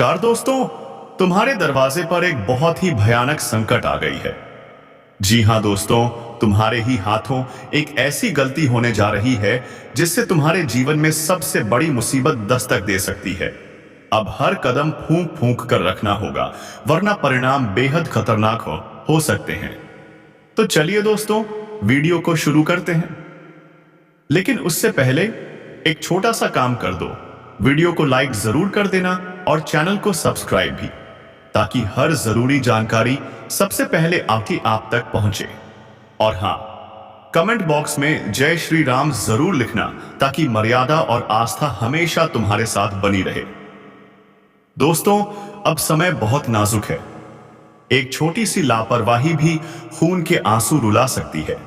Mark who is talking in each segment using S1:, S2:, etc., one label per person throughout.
S1: नमस्कार दोस्तों, तुम्हारे दरवाजे पर एक बहुत ही भयानक संकट आ गई है। जी हां दोस्तों, तुम्हारे ही हाथों एक ऐसी गलती होने जा रही है जिससे तुम्हारे जीवन में सबसे बड़ी मुसीबत दस्तक दे सकती है। अब हर कदम फूंक फूंक कर रखना होगा, वरना परिणाम बेहद खतरनाक हो सकते हैं। तो चलिए दोस्तों, वीडियो को शुरू करते हैं। लेकिन उससे पहले एक छोटा सा काम कर दो, वीडियो को लाइक जरूर कर देना और चैनल को सब्सक्राइब भी, ताकि हर जरूरी जानकारी सबसे पहले आप तक पहुंचे। और हां, कमेंट बॉक्स में जय श्री राम जरूर लिखना, ताकि मर्यादा और आस्था हमेशा तुम्हारे साथ बनी रहे। दोस्तों, अब समय बहुत नाजुक है। एक छोटी सी लापरवाही भी खून के आंसू रुला सकती है।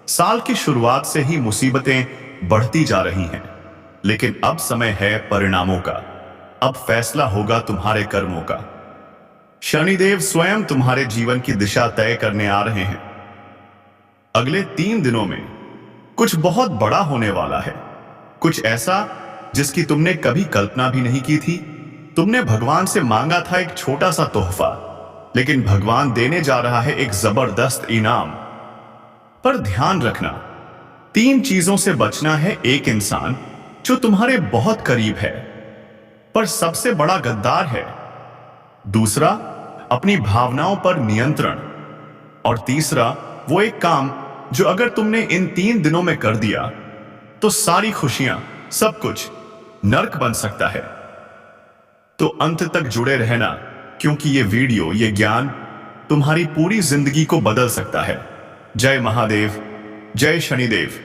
S1: साल की शुरुआत से ही मुसीबतें बढ़ती जा रही हैं, लेकिन अब समय है परिणामों का। अब फैसला होगा तुम्हारे कर्मों का। शनिदेव स्वयं तुम्हारे जीवन की दिशा तय करने आ रहे हैं। अगले 3 दिनों में कुछ बहुत बड़ा होने वाला है, कुछ ऐसा जिसकी तुमने कभी कल्पना भी नहीं की थी। तुमने भगवान से मांगा था एक छोटा सा तोहफा, लेकिन भगवान देने जा रहा है एक जबरदस्त इनाम। पर ध्यान रखना, 3 चीजों से बचना है। एक इंसान जो तुम्हारे बहुत करीब है पर सबसे बड़ा गद्दार है। दूसरा, अपनी भावनाओं पर नियंत्रण। और तीसरा, वो एक काम जो अगर तुमने इन 3 दिनों में कर दिया तो सारी खुशियां, सब कुछ नर्क बन सकता है। तो अंत तक जुड़े रहना, क्योंकि ये वीडियो, ये ज्ञान तुम्हारी पूरी जिंदगी को बदल सकता है। जय महादेव, जय शनिदेव।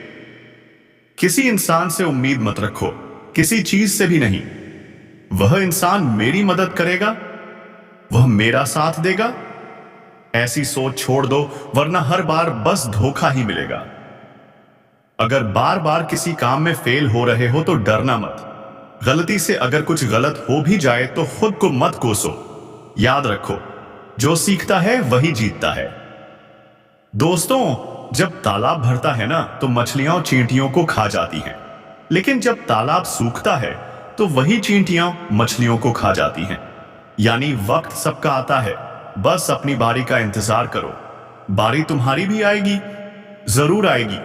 S1: किसी इंसान से उम्मीद मत रखो, किसी चीज से भी नहीं। वह इंसान मेरी मदद करेगा, वह मेरा साथ देगा, ऐसी सोच छोड़ दो, वरना हर बार बस धोखा ही मिलेगा। अगर बार बार किसी काम में फेल हो रहे हो तो डरना मत। गलती से अगर कुछ गलत हो भी जाए तो खुद को मत कोसो। याद रखो, जो सीखता है वही जीतता है। दोस्तों, जब तालाब भरता है ना, तो मछलियां और चींटियों को खा जाती हैं। लेकिन जब तालाब सूखता है तो वही चींटियां मछलियों को खा जाती हैं। यानी वक्त सबका आता है, बस अपनी बारी का इंतजार करो। बारी तुम्हारी भी आएगी, जरूर आएगी।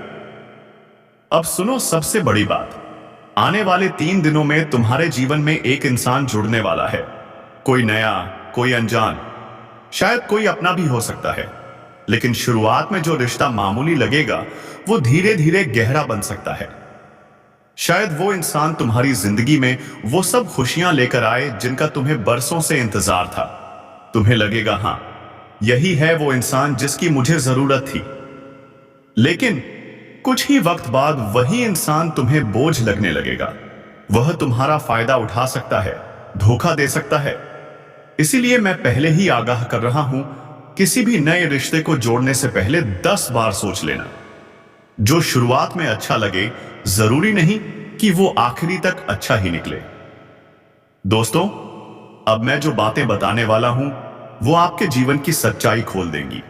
S1: अब सुनो सबसे बड़ी बात, आने वाले 3 दिनों में तुम्हारे जीवन में एक इंसान जुड़ने वाला है। कोई नया, कोई अनजान, शायद कोई अपना भी हो सकता है। लेकिन शुरुआत में जो रिश्ता मामूली लगेगा, वो धीरे धीरे गहरा बन सकता है। शायद वो इंसान तुम्हारी जिंदगी में वो सब खुशियां लेकर आए जिनका तुम्हें बरसों से इंतजार था। तुम्हें लगेगा, हां, यही है वो इंसान जिसकी मुझे जरूरत थी। लेकिन कुछ ही वक्त बाद वही इंसान तुम्हें बोझ लगने लगेगा। वह तुम्हारा फायदा उठा सकता है, धोखा दे सकता है। इसीलिए मैं पहले ही आगाह कर रहा हूं, किसी भी नए रिश्ते को जोड़ने से पहले 10 बार सोच लेना। जो शुरुआत में अच्छा लगे, जरूरी नहीं कि वो आखिरी तक अच्छा ही निकले। दोस्तों, अब मैं जो बातें बताने वाला हूं, वो आपके जीवन की सच्चाई खोल देंगी।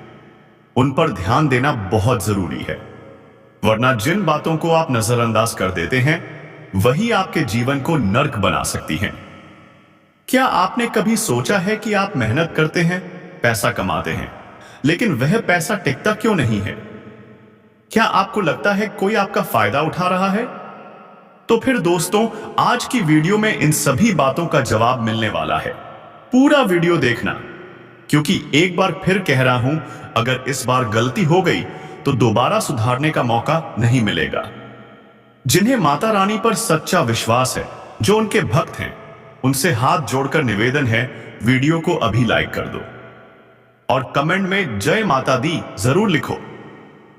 S1: उन पर ध्यान देना बहुत जरूरी है, वरना जिन बातों को आप नजरअंदाज कर देते हैं, वही आपके जीवन को नर्क बना सकती हैं। क्या आपने कभी सोचा है कि आप मेहनत करते हैं, पैसा कमाते हैं, लेकिन वह पैसा टिकता क्यों नहीं है? क्या आपको लगता है कोई आपका फायदा उठा रहा है? तो फिर दोस्तों, आज की वीडियो में इन सभी बातों का जवाब मिलने वाला है। पूरा वीडियो देखना, क्योंकि एक बार फिर कह रहा हूं, अगर इस बार गलती हो गई तो दोबारा सुधारने का मौका नहीं मिलेगा। जिन्हें माता रानी पर सच्चा विश्वास है, जो उनके भक्त हैं, उनसे हाथ जोड़कर निवेदन है, वीडियो को अभी लाइक कर दो और कमेंट में जय माता दी जरूर लिखो,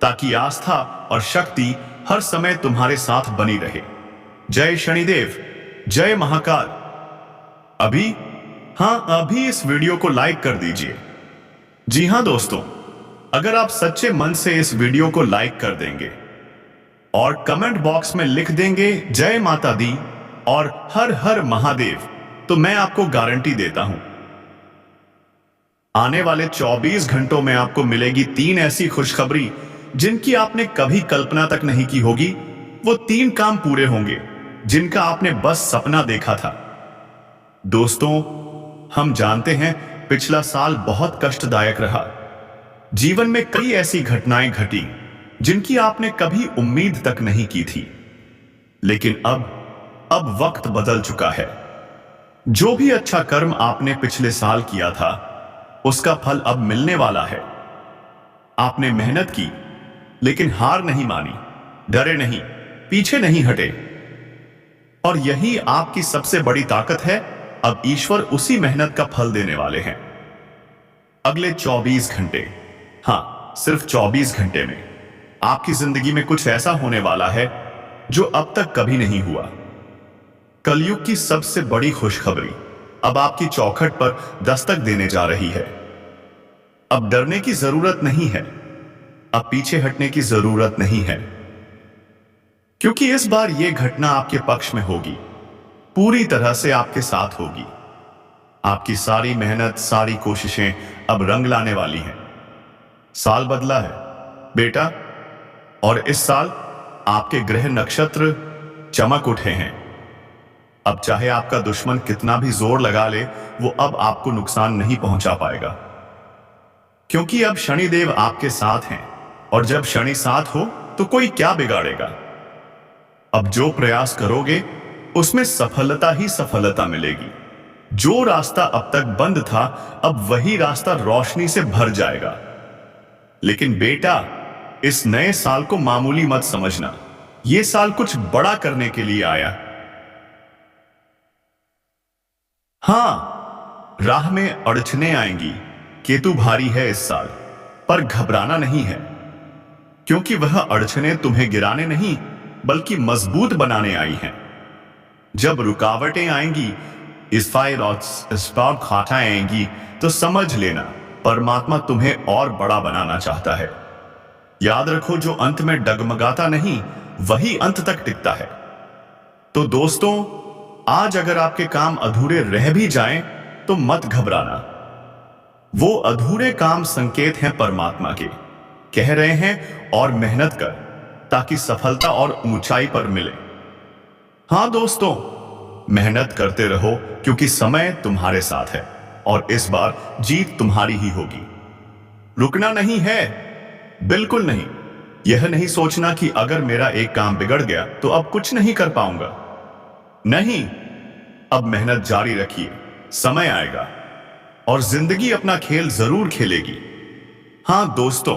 S1: ताकि आस्था और शक्ति हर समय तुम्हारे साथ बनी रहे। जय शनिदेव, जय महाकाल। अभी इस वीडियो को लाइक कर दीजिए। जी हां दोस्तों, अगर आप सच्चे मन से इस वीडियो को लाइक कर देंगे और कमेंट बॉक्स में लिख देंगे जय माता दी और हर हर महादेव, तो मैं आपको गारंटी देता हूं, आने वाले 24 घंटों में आपको मिलेगी 3 ऐसी खुशखबरी जिनकी आपने कभी कल्पना तक नहीं की होगी। वो 3 काम पूरे होंगे जिनका आपने बस सपना देखा था। दोस्तों, हम जानते हैं पिछला साल बहुत कष्टदायक रहा। जीवन में कई ऐसी घटनाएं घटी जिनकी आपने कभी उम्मीद तक नहीं की थी। लेकिन अब वक्त बदल चुका है। जो भी अच्छा कर्म आपने पिछले साल किया था उसका फल अब मिलने वाला है। आपने मेहनत की लेकिन हार नहीं मानी, डरे नहीं, पीछे नहीं हटे। और यही आपकी सबसे बड़ी ताकत है। अब ईश्वर उसी मेहनत का फल देने वाले हैं। अगले 24 घंटे, हां सिर्फ 24 घंटे में आपकी जिंदगी में कुछ ऐसा होने वाला है जो अब तक कभी नहीं हुआ। कलयुग की सबसे बड़ी खुशखबरी अब आपकी चौखट पर दस्तक देने जा रही है। अब डरने की जरूरत नहीं है, अब पीछे हटने की जरूरत नहीं है, क्योंकि इस बार यह घटना आपके पक्ष में होगी, पूरी तरह से आपके साथ होगी। आपकी सारी मेहनत, सारी कोशिशें अब रंग लाने वाली हैं। साल बदला है बेटा, और इस साल आपके ग्रह नक्षत्र चमक उठे हैं। अब चाहे आपका दुश्मन कितना भी जोर लगा ले, वो अब आपको नुकसान नहीं पहुंचा पाएगा, क्योंकि अब शनिदेव आपके साथ हैं। और जब शनि साथ हो तो कोई क्या बिगाड़ेगा। अब जो प्रयास करोगे उसमें सफलता ही सफलता मिलेगी। जो रास्ता अब तक बंद था, अब वही रास्ता रोशनी से भर जाएगा। लेकिन बेटा, इस नए साल को मामूली मत समझना। यह साल कुछ बड़ा करने के लिए आया। हां, राह में अड़चने आएंगी। केतु भारी है इस साल, पर घबराना नहीं है, क्योंकि वह अड़चने तुम्हें गिराने नहीं बल्कि मजबूत बनाने आई हैं। जब रुकावटें आएंगी, इस फायर और स्पार्क खाटाएं आएंगी, तो समझ लेना परमात्मा तुम्हें और बड़ा बनाना चाहता है। याद रखो, जो अंत में डगमगाता नहीं वही अंत तक टिकता है। तो दोस्तों, आज अगर आपके काम अधूरे रह भी जाएं तो मत घबराना। वो अधूरे काम संकेत हैं परमात्मा के, कह रहे हैं और मेहनत कर ताकि सफलता और ऊंचाई पर मिले। हां दोस्तों, मेहनत करते रहो, क्योंकि समय तुम्हारे साथ है और इस बार जीत तुम्हारी ही होगी। रुकना नहीं है, बिल्कुल नहीं। यह नहीं सोचना कि अगर मेरा एक काम बिगड़ गया तो अब कुछ नहीं कर पाऊंगा। नहीं, अब मेहनत जारी रखिए, समय आएगा और जिंदगी अपना खेल जरूर खेलेगी। हां दोस्तों,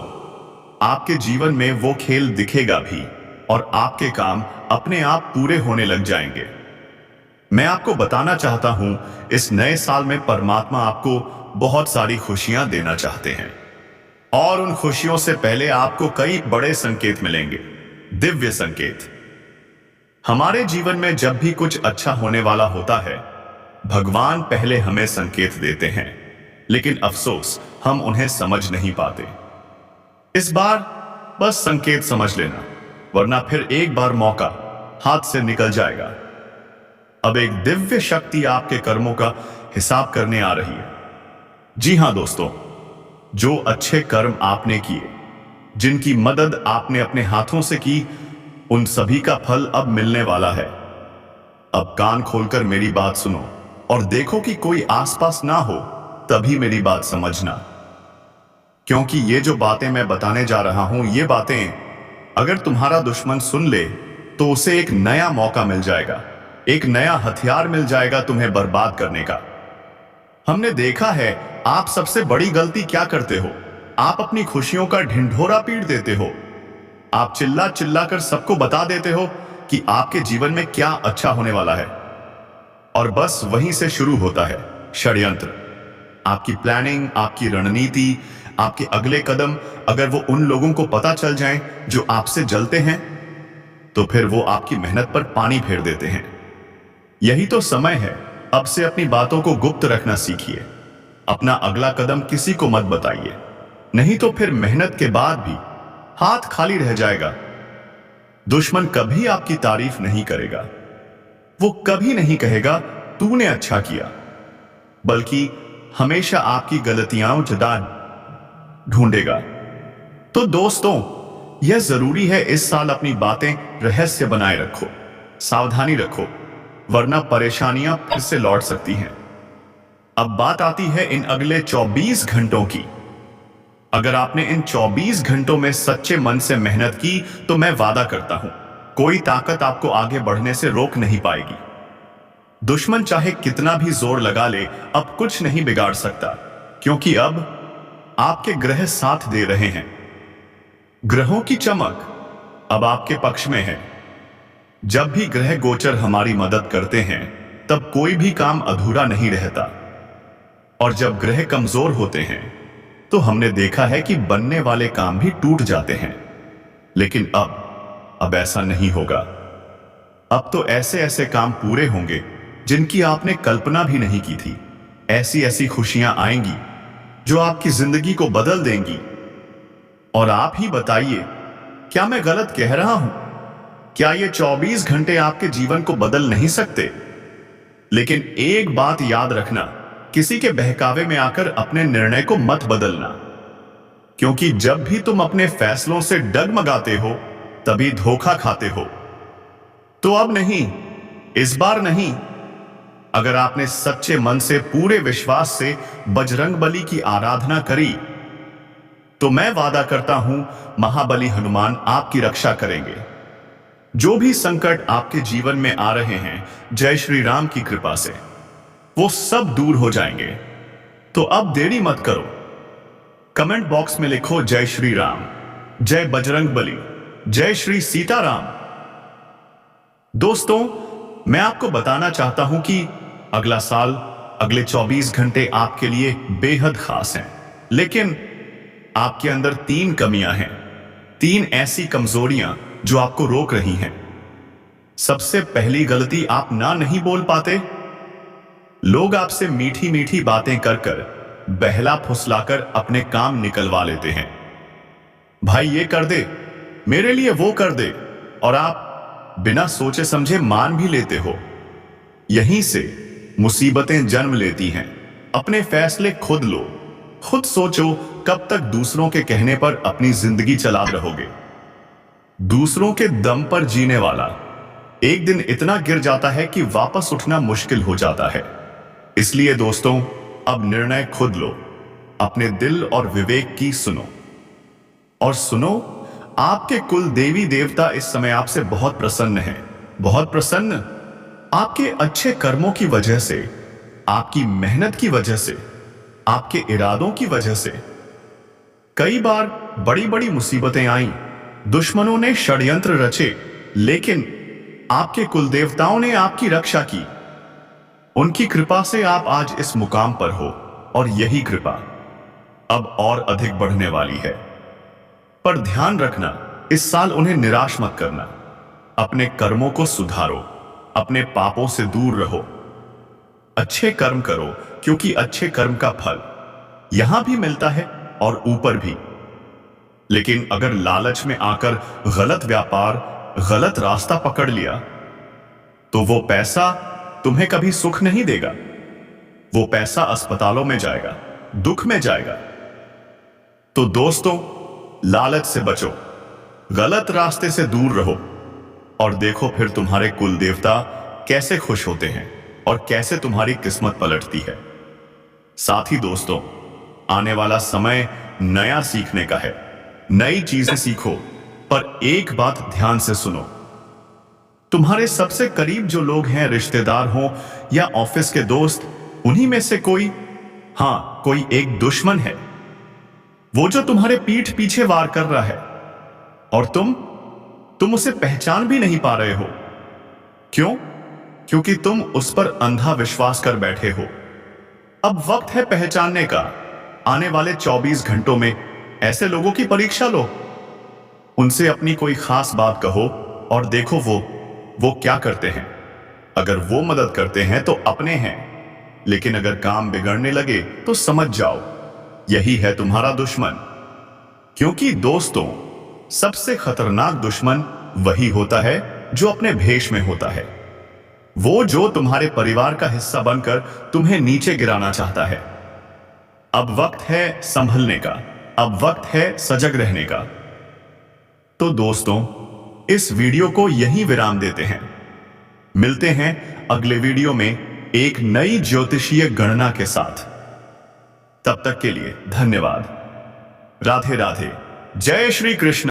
S1: आपके जीवन में वो खेल दिखेगा भी और आपके काम अपने आप पूरे होने लग जाएंगे। मैं आपको बताना चाहता हूं, इस नए साल में परमात्मा आपको बहुत सारी खुशियां देना चाहते हैं, और उन खुशियों से पहले आपको कई बड़े संकेत मिलेंगे, दिव्य संकेत। हमारे जीवन में जब भी कुछ अच्छा होने वाला होता है, भगवान पहले हमें संकेत देते हैं, लेकिन अफसोस हम उन्हें समझ नहीं पाते। इस बार बस संकेत समझ लेना, वरना फिर एक बार मौका हाथ से निकल जाएगा। अब एक दिव्य शक्ति आपके कर्मों का हिसाब करने आ रही है। जी हां दोस्तों, जो अच्छे कर्म आपने किए, जिनकी मदद आपने अपने हाथों से की, उन सभी का फल अब मिलने वाला है। अब कान खोलकर मेरी बात सुनो और देखो कि कोई आसपास ना हो, तभी मेरी बात समझना, क्योंकि ये जो बातें मैं बताने जा रहा हूं, ये बातें अगर तुम्हारा दुश्मन सुन ले तो उसे एक नया मौका मिल जाएगा, एक नया हथियार मिल जाएगा तुम्हें बर्बाद करने का। हमने देखा है आप सबसे बड़ी गलती क्या करते हो। आप अपनी खुशियों का ढिंढोरा पीट देते हो। आप चिल्ला चिल्ला कर सबको बता देते हो कि आपके जीवन में क्या अच्छा होने वाला है, और बस वहीं से शुरू होता है षड्यंत्र। आपकी प्लानिंग, आपकी रणनीति, आपके अगले कदम अगर वो उन लोगों को पता चल जाएं जो आपसे जलते हैं, तो फिर वो आपकी मेहनत पर पानी फेर देते हैं। यही तो समय है, अब से अपनी बातों को गुप्त रखना सीखिए। अपना अगला कदम किसी को मत बताइए, नहीं तो फिर मेहनत के बाद भी हाथ खाली रह जाएगा। दुश्मन कभी आपकी तारीफ नहीं करेगा, वो कभी नहीं कहेगा तूने अच्छा किया, बल्कि हमेशा आपकी गलतियां जदा ढूंढेगा। तो दोस्तों, यह जरूरी है इस साल अपनी बातें रहस्य बनाए रखो, सावधानी रखो, वरना परेशानियां फिर से लौट सकती हैं। अब बात आती है इन अगले 24 घंटों की। अगर आपने इन 24 घंटों में सच्चे मन से मेहनत की तो मैं वादा करता हूं, कोई ताकत आपको आगे बढ़ने से रोक नहीं पाएगी। दुश्मन चाहे कितना भी जोर लगा ले, अब कुछ नहीं बिगाड़ सकता, क्योंकि अब आपके ग्रह साथ दे रहे हैं। ग्रहों की चमक अब आपके पक्ष में है। जब भी ग्रह गोचर हमारी मदद करते हैं, तब कोई भी काम अधूरा नहीं रहता। और जब ग्रह कमजोर होते हैं, तो हमने देखा है कि बनने वाले काम भी टूट जाते हैं। लेकिन अब ऐसा नहीं होगा। अब तो ऐसे ऐसे काम पूरे होंगे जिनकी आपने कल्पना भी नहीं की थी। ऐसी ऐसी खुशियां आएंगी जो आपकी जिंदगी को बदल देंगी। और आप ही बताइए, क्या मैं गलत कह रहा हूं? क्या ये 24 घंटे आपके जीवन को बदल नहीं सकते? लेकिन एक बात याद रखना, किसी के बहकावे में आकर अपने निर्णय को मत बदलना, क्योंकि जब भी तुम अपने फैसलों से डगमगाते हो, तभी धोखा खाते हो। तो अब नहीं, इस बार नहीं। अगर आपने सच्चे मन से, पूरे विश्वास से बजरंगबली की आराधना करी, तो मैं वादा करता हूं, महाबली हनुमान आपकी रक्षा करेंगे। जो भी संकट आपके जीवन में आ रहे हैं, जय श्री राम की कृपा से वो सब दूर हो जाएंगे। तो अब देरी मत करो, कमेंट बॉक्स में लिखो जय श्री राम, जय बजरंगबली, जय श्री सीताराम। दोस्तों, मैं आपको बताना चाहता हूं कि अगला साल, अगले 24 घंटे आपके लिए बेहद खास हैं। लेकिन आपके अंदर 3 कमियां हैं, 3 ऐसी कमजोरियां जो आपको रोक रही हैं। सबसे पहली गलती, आप ना नहीं बोल पाते। लोग आपसे मीठी मीठी बातें कर कर, बहला फुसलाकर अपने काम निकलवा लेते हैं। भाई ये कर दे, मेरे लिए वो कर दे, और आप बिना सोचे समझे मान भी लेते हो। यहीं से मुसीबतें जन्म लेती हैं। अपने फैसले खुद लो, खुद सोचो, कब तक दूसरों के कहने पर अपनी जिंदगी चला रहोगे? दूसरों के दम पर जीने वाला एक दिन इतना गिर जाता है कि वापस उठना मुश्किल हो जाता है। इसलिए दोस्तों, अब निर्णय खुद लो, अपने दिल और विवेक की सुनो। और सुनो, आपके कुल देवी देवता इस समय आपसे बहुत प्रसन्न हैं, बहुत प्रसन्न। आपके अच्छे कर्मों की वजह से, आपकी मेहनत की वजह से, आपके इरादों की वजह से कई बार बड़ी बड़ी मुसीबतें आईं, दुश्मनों ने षड्यंत्र रचे, लेकिन आपके कुल देवताओं ने आपकी रक्षा की। उनकी कृपा से आप आज इस मुकाम पर हो, और यही कृपा अब और अधिक बढ़ने वाली है। पर ध्यान रखना, इस साल उन्हें निराश मत करना। अपने कर्मों को सुधारो, अपने पापों से दूर रहो, अच्छे कर्म करो, क्योंकि अच्छे कर्म का फल यहां भी मिलता है और ऊपर भी। लेकिन अगर लालच में आकर गलत व्यापार, गलत रास्ता पकड़ लिया, तो वो पैसा तुम्हें कभी सुख नहीं देगा। वो पैसा अस्पतालों में जाएगा, दुख में जाएगा। तो दोस्तों, लालच से बचो, गलत रास्ते से दूर रहो, और देखो फिर तुम्हारे कुल देवता कैसे खुश होते हैं और कैसे तुम्हारी किस्मत पलटती है। साथ ही दोस्तों, आने वाला समय नया सीखने का है। नई चीजें सीखो, पर एक बात ध्यान से सुनो। तुम्हारे सबसे करीब जो लोग हैं, रिश्तेदार हो या ऑफिस के दोस्त, उन्हीं में से कोई एक दुश्मन है, वो जो तुम्हारे पीठ पीछे वार कर रहा है, और तुम उसे पहचान भी नहीं पा रहे हो। क्यों? क्योंकि तुम उस पर अंधा विश्वास कर बैठे हो। अब वक्त है पहचानने का। आने वाले 24 घंटों में ऐसे लोगों की परीक्षा लो, उनसे अपनी कोई खास बात कहो और देखो वो क्या करते हैं। अगर वो मदद करते हैं तो अपने हैं, लेकिन अगर काम बिगड़ने लगे तो समझ जाओ यही है तुम्हारा दुश्मन। क्योंकि दोस्तों, सबसे खतरनाक दुश्मन वही होता है जो अपने भेष में होता है। वो जो तुम्हारे परिवार का हिस्सा बनकर तुम्हें नीचे गिराना चाहता है। अब वक्त है संभलने का, अब वक्त है सजग रहने का। तो दोस्तों, इस वीडियो को यहीं विराम देते हैं। मिलते हैं अगले वीडियो में एक नई ज्योतिषीय गणना के साथ। तब तक के लिए धन्यवाद। राधे राधे। जय श्री कृष्ण।